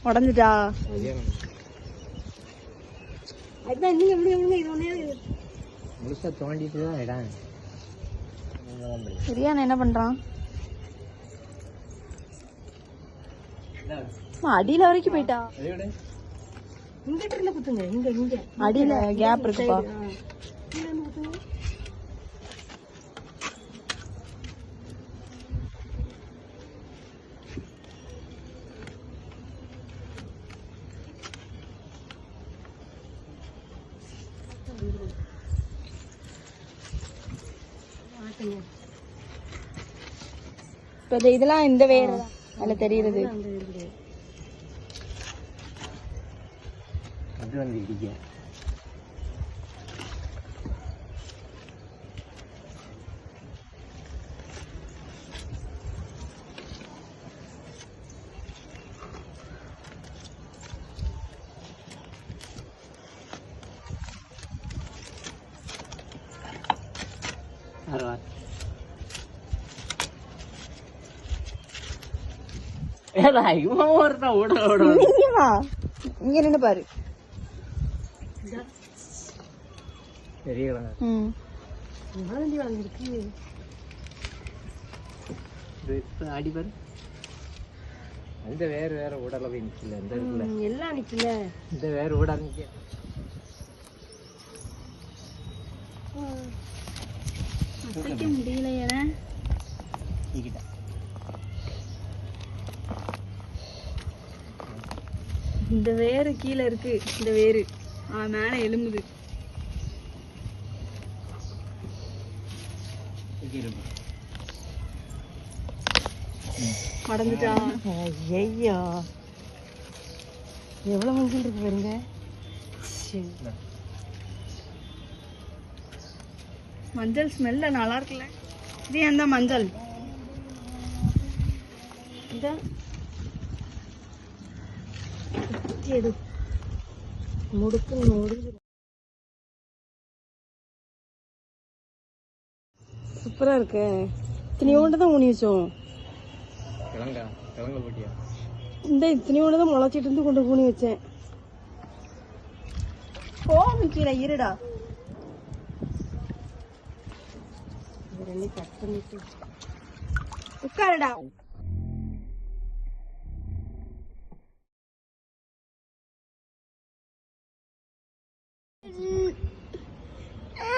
உடஞ்சிட்டா? முழுசா தோண்டிட்டு தான் இடம். சரியான என்ன பண்றான்? அடியில வரைக்கும் போயிட்டா. அடியில கேப் இருக்குப்பா. இப்ப இதெல்லாம் இந்த வேற அதுல தெரியுது. அது வந்து இடிக்க இங்க நின்னு பாரு. அடி பாரு. அந்த வேற வேற உடல போய் நிக்கல. இந்த இருக்குல்ல எல்லாம் நிக்கல. இந்த வேற உடல் நிக்க முடியல. இந்த வேறு கீழே இருக்கு. இந்த வேறு மேல எலும்புது. மடந்துட்டா. ஐயா எவ்வளவு மஞ்சள் இருக்கு பாருங்க. மஞ்சள் ஸ்மெல்ல நல்லா இருக்குல்ல. இது எந்த மஞ்சள்? இந்த எடு முடுக்கு முடிஞ்சு. சூப்பரா இருக்கு. இத்தனையோண்டு தான் ஊனி வச்சோம். கிழங்கு போட்டியா? இந்த இத்தனையோண்டு தான் முளைச்சிட்டு இருந்து கொண்டு ஊனி வச்சேன். போகும் கீழே இருடா. கட் பண்ணிட்டு உட்காருடா.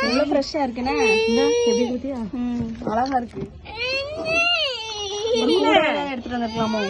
எவ்வளவு ஃப்ரெஷ்ஷா இருக்குன்னா எப்படி கொடுத்தியா? அழகா இருக்கு. எடுத்துட்டு வந்துருக்கலாமோ?